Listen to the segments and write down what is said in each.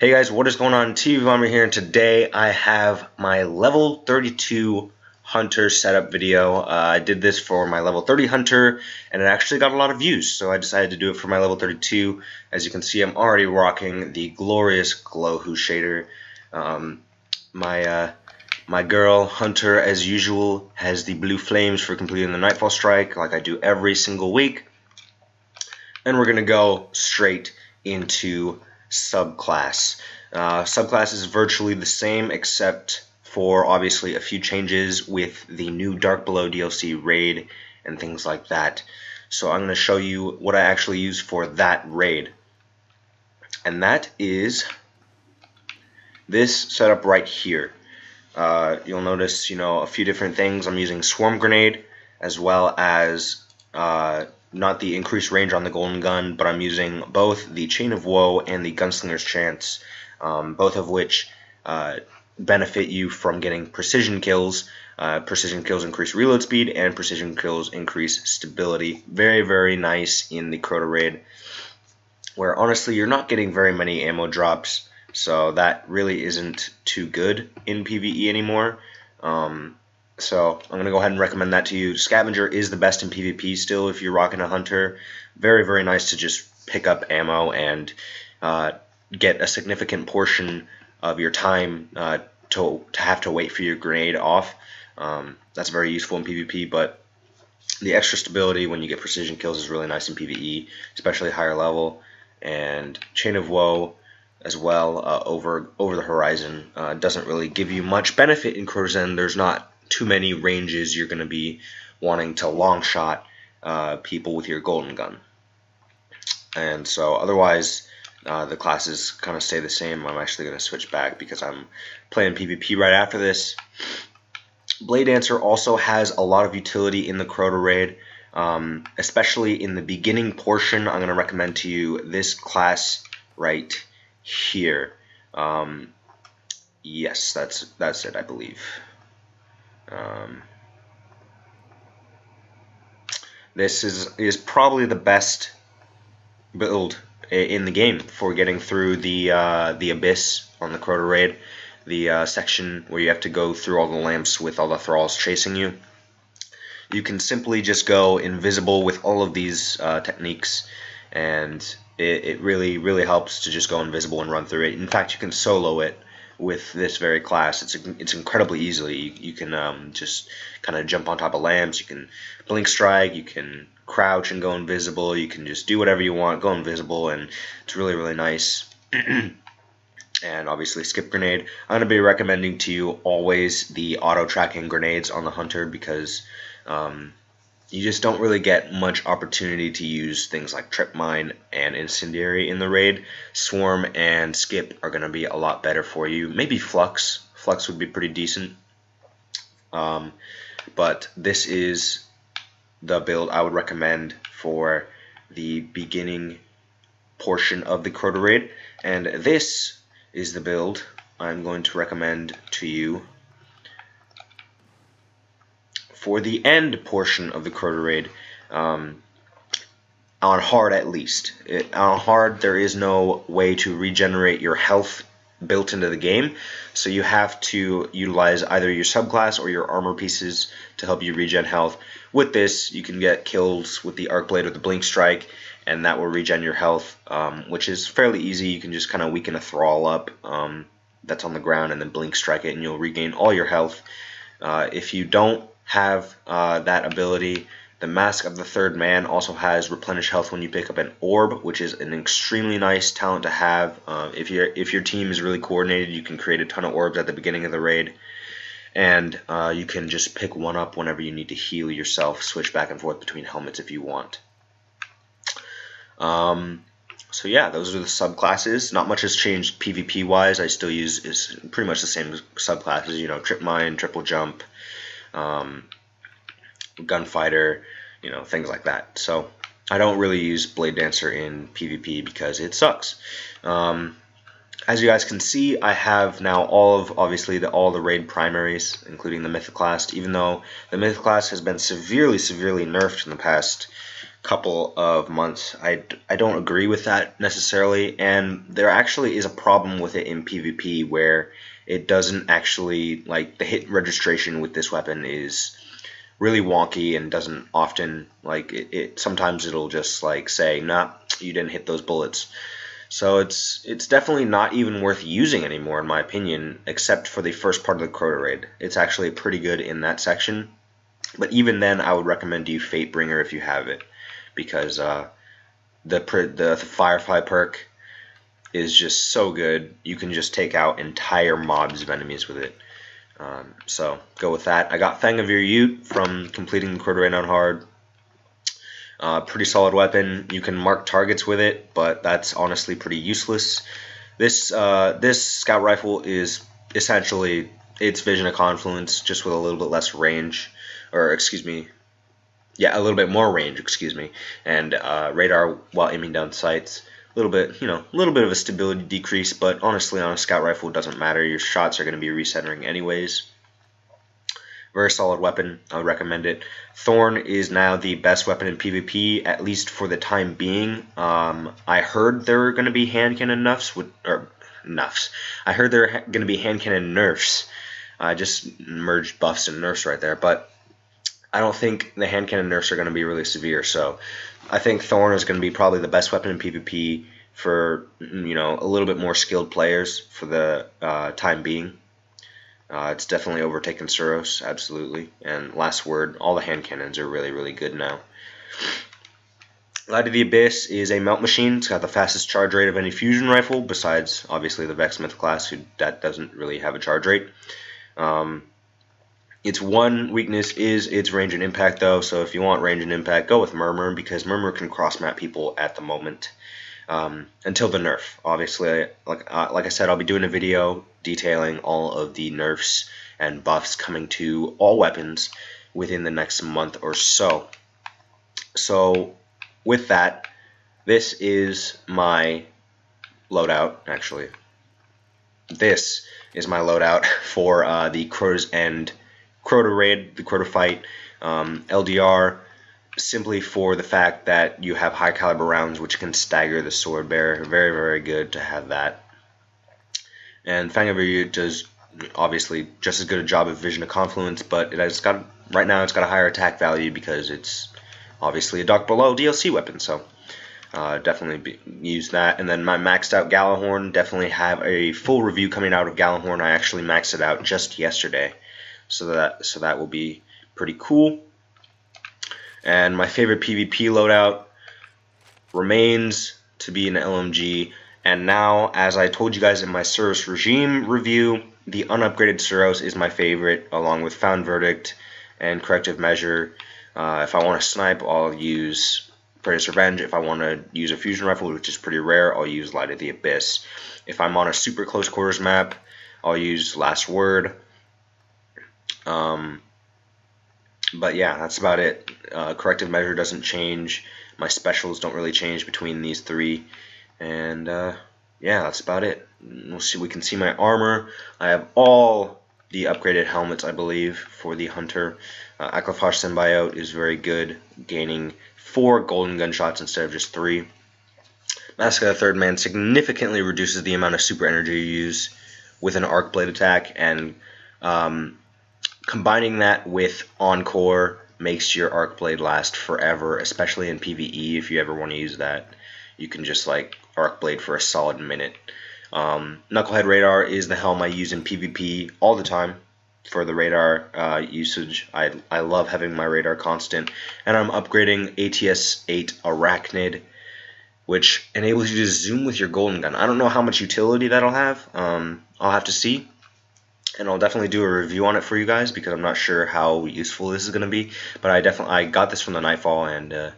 Hey guys, what is going on? TV Bomber here, and today I have my level 32 hunter setup video. I did this for my level 30 hunter, and it actually got a lot of views, so I decided to do it for my level 32. As you can see, I'm already rocking the glorious glowhoo shader. My girl hunter, as usual, has the blue flames for completing the nightfall strike, like I do every single week. And we're gonna go straight into subclass. Subclass is virtually the same except for obviously a few changes with the new Dark Below DLC raid and things like that. So I'm going to show you what I actually use for that raid. And that is this setup right here. You'll notice, a few different things. I'm using Swarm Grenade as well as not the increased range on the Golden Gun, but I'm using both the Chain of Woe and the Gunslinger's Chance, both of which benefit you from getting precision kills. Precision kills increase reload speed, and precision kills increase stability. Very, very nice in the Crota raid, where honestly you're not getting very many ammo drops, so that really isn't too good in PvE anymore. So I'm going to go ahead and recommend that to you. Scavenger is the best in PvP still if you're rocking a hunter. Very, very nice to just pick up ammo and get a significant portion of your time to have to wait for your grenade off. That's very useful in PvP, but the extra stability when you get precision kills is really nice in PvE, especially higher level. And Chain of Woe as well over the horizon doesn't really give you much benefit in Crota's End. There's not too many ranges you're going to be wanting to long shot people with your Golden Gun. And so otherwise the classes kind of stay the same. I'm actually going to switch back because I'm playing PvP right after this. Blade Dancer also has a lot of utility in the Crota raid, especially in the beginning portion. I'm going to recommend to you this class right here. Yes, that's it, I believe. This is probably the best build in the game for getting through the abyss on the Crota raid, the section where you have to go through all the lamps with all the thralls chasing you. You can simply just go invisible with all of these techniques, and it really helps to just go invisible and run through it. In fact, you can solo it with this very class. It's incredibly easily. You can just kind of jump on top of lamps. You can blink strike. You can crouch and go invisible. You can just do whatever you want, go invisible, and it's really nice. And obviously skip grenade. I'm going to be recommending to you always the auto tracking grenades on the hunter because you just don't really get much opportunity to use things like Trip Mine and Incendiary in the raid. Swarm and Skip are going to be a lot better for you. Maybe Flux. Flux would be pretty decent. But this is the build I would recommend for the beginning portion of the Crota raid. And this is the build I'm going to recommend to you for the end portion of the Crota raid, on hard at least. On hard, there is no way to regenerate your health built into the game, so you have to utilize either your subclass or your armor pieces to help you regen health. With this, you can get kills with the Arc Blade or the Blink Strike, and that will regen your health, which is fairly easy. You can just kind of weaken a thrall up that's on the ground and then Blink Strike it, and you'll regain all your health. If you don't have that ability, the Mask of the Third Man also has replenish health when you pick up an orb, which is an extremely nice talent to have. If your team is really coordinated, you can create a ton of orbs at the beginning of the raid, and you can just pick one up whenever you need to heal yourself. Switch back and forth between helmets if you want. So yeah, those are the subclasses. Not much has changed PvP wise. I still use pretty much the same subclasses. Trip Mine, Triple Jump, Gunfighter, things like that. So I don't really use Blade Dancer in PvP because it sucks. As you guys can see, I have now all the raid primaries, including the Mythic class. Even though the Mythic class has been severely nerfed in the past couple of months. I don't agree with that necessarily, and there actually is a problem with it in PvP where it doesn't actually, like, the hit registration with this weapon is really wonky and doesn't often, like, it sometimes it'll just like say, nah, you didn't hit those bullets. So it's definitely not even worth using anymore in my opinion, except for the first part of the Crota raid. It's actually pretty good in that section, but even then I would recommend you Fatebringer if you have it, because the Firefly perk is just so good. You can just take out entire mobs of enemies with it. So go with that. I got Fang of Your Ute from completing the Crota raid on hard. Pretty solid weapon. You can mark targets with it, but that's honestly pretty useless. This scout rifle is essentially its Vision of Confluence, just with a little bit less range, or excuse me, yeah, a little bit more range, excuse me, and radar while aiming down sights. A little bit, a little bit of a stability decrease, but honestly, on a scout rifle, it doesn't matter. Your shots are going to be recentering anyways. Very solid weapon. I would recommend it. Thorn is now the best weapon in PvP, at least for the time being. I heard there were going to be hand cannon nuffs. I heard there are going to be hand cannon nerfs. I just merged buffs and nerfs right there, but I don't think the hand cannon nerfs are going to be really severe. So I think Thorn is going to be probably the best weapon in PvP for a little bit more skilled players for the time being. It's definitely overtaken Suros, absolutely. And last word, all the hand cannons are really, really good now. Light of the Abyss is a melt machine. It's got the fastest charge rate of any fusion rifle, besides obviously the Vexsmith class, that doesn't really have a charge rate. Its one weakness is its range and impact, though. So if you want range and impact, go with Murmur, because Murmur can cross-map people at the moment. Until the nerf. Obviously, like I said, I'll be doing a video detailing all of the nerfs and buffs coming to all weapons within the next month or so. So with that, this is my loadout, actually. This is my loadout for the Crota's End Crota raid, the Crota fight, LDR, simply for the fact that you have high caliber rounds which can stagger the sword bearer. Very, very good to have that. And Fang of Your Ute does obviously just as good a job of Vision of Confluence, but right now it's got a higher attack value because it's obviously a Dark Below DLC weapon, so definitely use that. And then my maxed out Gallahorn, definitely have a full review coming out of Gallahorn. I actually maxed it out just yesterday, so that will be pretty cool. And my favorite PvP loadout remains to be an LMG. And now, as I told you guys in my Suros Regime review, the unupgraded Suros is my favorite, along with Found Verdict and Corrective Measure. If I want to snipe, I'll use Predator's Revenge. If I want to use a fusion rifle, which is pretty rare, I'll use Light of the Abyss. If I'm on a super close quarters map, I'll use Last Word. But yeah, that's about it. Corrective Measure doesn't change. My specials don't really change between these three. And yeah, that's about it. We can see my armor. I have all the upgraded helmets, I believe, for the Hunter. Aquaphage Symbiote is very good, gaining 4 golden gunshots instead of just 3. Mask of the Third Man significantly reduces the amount of super energy you use with an arc blade attack, and combining that with Encore makes your arc blade last forever, especially in PvE. If you ever want to use that, you can just like arc blade for a solid minute. Knucklehead Radar is the helm I use in PvP all the time for the radar usage. I love having my radar constant, and I'm upgrading ATS-8 Arachnid, which enables you to zoom with your golden gun. I don't know how much utility that'll have. I'll have to see, and I'll definitely do a review on it for you guys, because I'm not sure how useful this is going to be. But I got this from the Nightfall, and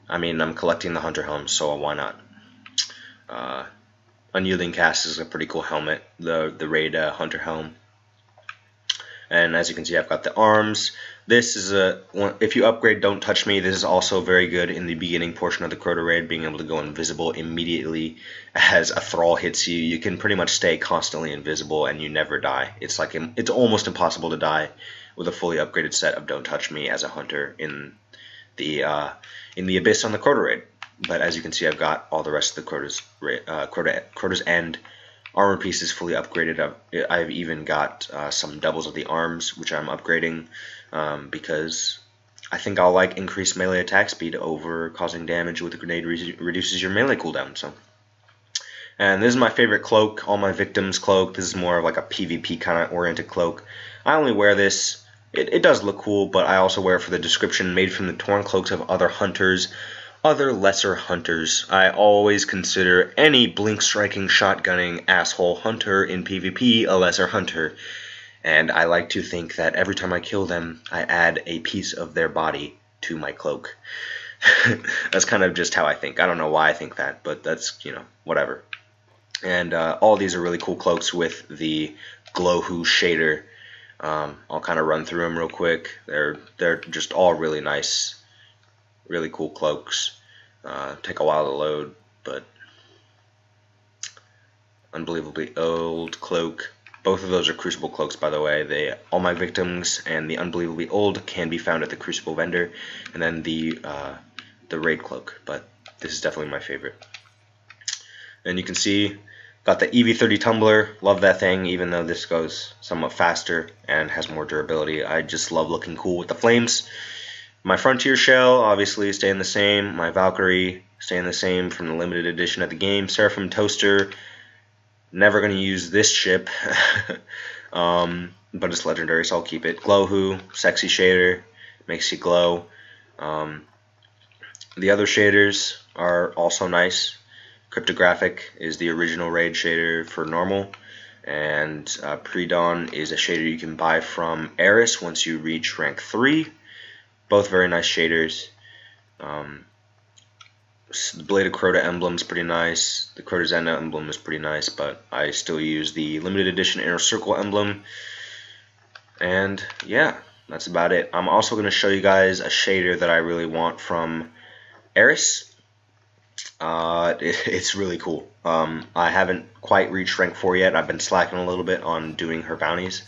I mean, I'm collecting the Hunter helm, so why not? Unyielding Cast is a pretty cool helmet, the raid Hunter helm. And as you can see, I've got the arms. This is if you upgrade Don't Touch Me, this is also very good in the beginning portion of the Crota raid, being able to go invisible immediately as a thrall hits you. You can pretty much stay constantly invisible and you never die. It's almost impossible to die with a fully upgraded set of Don't Touch Me as a Hunter in in the Abyss on the Crota raid. But as you can see, I've got all the rest of the Crota's end armor pieces fully upgraded. I've even got some doubles of the arms, which I'm upgrading because I think I'll like increased melee attack speed over causing damage with a grenade reduces your melee cooldown. So, and this is my favorite cloak, All My Victims cloak. This is more of like a PvP kind of oriented cloak. I only wear this. It does look cool, but I also wear it for the description, made from the torn cloaks of other hunters. Other lesser hunters. I always consider any blink-striking, shotgunning asshole hunter in PvP a lesser hunter, and I like to think that every time I kill them, I add a piece of their body to my cloak. That's kind of just how I think. I don't know why I think that, but that's, whatever. And all these are really cool cloaks with the glowhoo shader. I'll kind of run through them real quick. They're just all really nice. Really cool cloaks. Take a while to load, but unbelievably old cloak. Both of those are Crucible cloaks, by the way. All My Victims and the unbelievably old can be found at the Crucible vendor, and then the raid cloak. But this is definitely my favorite. And you can see, got the EV30 tumbler. Love that thing, even though this goes somewhat faster and has more durability. I just love looking cool with the flames. My Frontier Shell, obviously, staying the same. My Valkyrie, staying the same from the limited edition of the game. Seraphim Toaster, never going to use this ship, but it's legendary, so I'll keep it. Glowhoo, sexy shader, makes you glow. The other shaders are also nice. Cryptographic is the original raid shader for normal, and Pre-Dawn is a shader you can buy from Eris once you reach rank 3. Both very nice shaders. The Blade of Crota emblem is pretty nice. The Crota's End emblem is pretty nice, but I still use the limited edition Inner Circle emblem. And yeah, that's about it. I'm also going to show you guys a shader that I really want from Eris. It's really cool. I haven't quite reached rank 4 yet. I've been slacking a little bit on doing her bounties.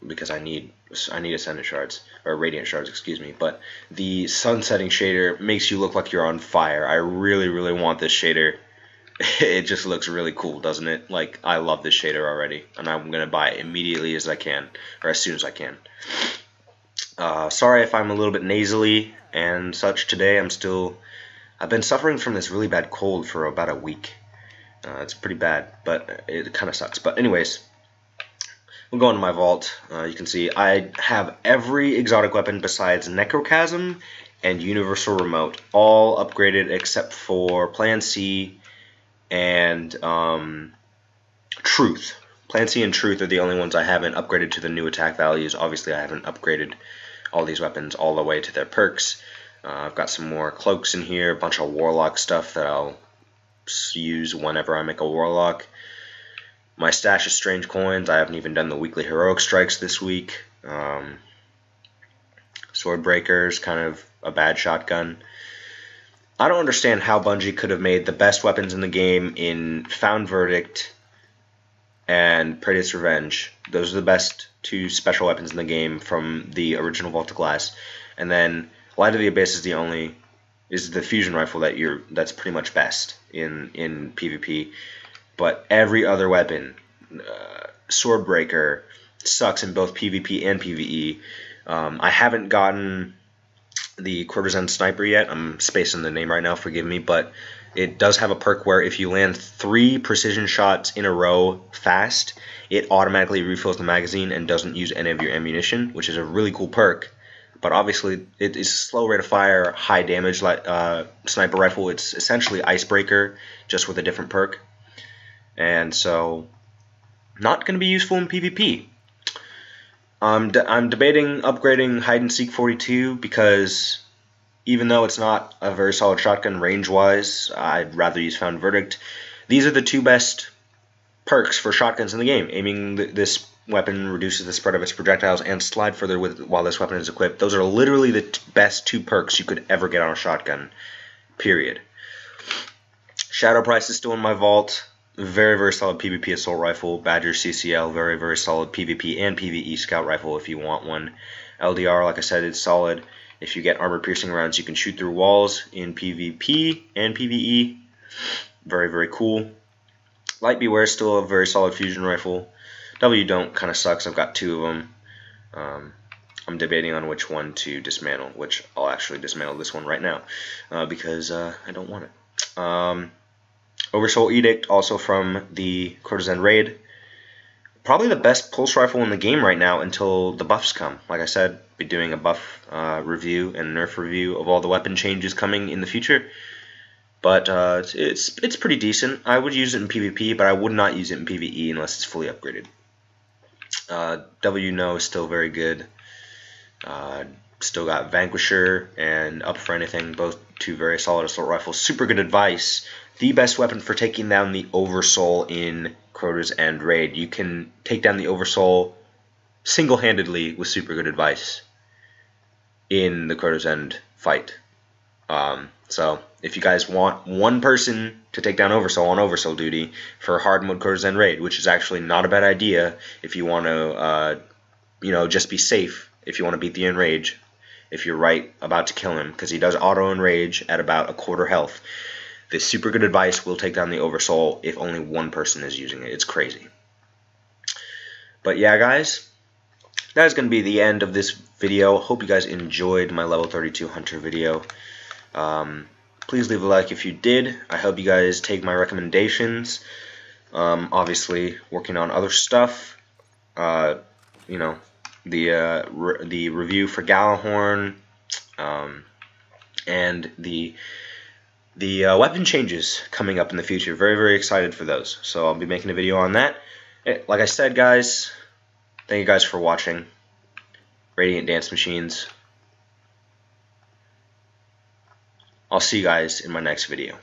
Because I need Ascendant Shards, or Radiant Shards, excuse me. But the sun setting shader makes you look like you're on fire. I really, really want this shader. It just looks really cool, doesn't it? Like, I love this shader already, and I'm going to buy it immediately as I can, or as soon as I can. Sorry if I'm a little bit nasally and such today. I've been suffering from this really bad cold for about a week. It's pretty bad, but it kind of sucks. But anyways, we'll go into my vault. You can see I have every exotic weapon besides Necrochasm and Universal Remote, all upgraded except for Plan C and Truth. Plan C and Truth are the only ones I haven't upgraded to the new attack values. Obviously, I haven't upgraded all these weapons all the way to their perks. I've got some more cloaks in here, a bunch of Warlock stuff that I'll use whenever I make a Warlock. My stash of strange coins. I haven't even done the weekly heroic strikes this week. Swordbreaker's kind of a bad shotgun. I don't understand how Bungie could have made the best weapons in the game in Found Verdict and Praetor's Revenge. Those are the best two special weapons in the game from the original Vault of Glass. And then Light of the Abyss is the fusion rifle that's pretty much best in PvP. But every other weapon, Swordbreaker, sucks in both PvP and PvE. I haven't gotten the Courtesan Sniper yet. I'm spacing the name right now, forgive me, but it does have a perk where if you land 3 precision shots in a row fast, it automatically refills the magazine and doesn't use any of your ammunition, which is a really cool perk. But obviously, it is slow rate of fire, high damage sniper rifle. It's essentially Icebreaker, just with a different perk. And so, not going to be useful in PvP. I'm debating upgrading Hide and Seek 42 because even though it's not a very solid shotgun range-wise, I'd rather use Found Verdict. These are the 2 best perks for shotguns in the game. Aiming this weapon reduces the spread of its projectiles and slide further while this weapon is equipped. Those are literally the best 2 perks you could ever get on a shotgun, period. Shadow Price is still in my vault. Very, very solid PvP assault rifle. Badger CCL, very, very solid PvP and PvE scout rifle if you want one. LDR, like I said, it's solid. If you get armor-piercing rounds, you can shoot through walls in PvP and PvE. Very, very cool. Light Beware is still a very solid fusion rifle. W don't kind of sucks. I've got 2 of them. I'm debating on which one to dismantle, which I'll actually dismantle this one right now because I don't want it. Oversoul Edict, also from the Courtesan Raid. Probably the best pulse rifle in the game right now until the buffs come. Like I said, be doing a buff review and nerf review of all the weapon changes coming in the future. But it's pretty decent. I would use it in PvP, but I would not use it in PvE unless it's fully upgraded. W No is still very good. Still got Vanquisher and Up for Anything, both 2 very solid assault rifles. Super good advice. The best weapon for taking down the Oversoul in Crota's End Raid. You can take down the Oversoul single-handedly with super good advice in the Crota's End fight. So if you guys want one person to take down Oversoul on Oversoul duty for hard mode Crota's End Raid, which is actually not a bad idea if you want to, just be safe. If you want to beat the Enrage, if you're about to kill him, because he does auto Enrage at about a quarter health. This super good advice will take down the Oversoul if only one person is using it. It's crazy. But yeah, guys, that is going to be the end of this video. Hope you guys enjoyed my level 32 Hunter video. Please leave a like if you did. I hope you guys take my recommendations. Obviously, working on other stuff. The review for Gallahorn, and the weapon changes coming up in the future. Very, very excited for those. So I'll be making a video on that. Like I said, guys, thank you guys for watching. Radiant Dance Machines. I'll see you guys in my next video.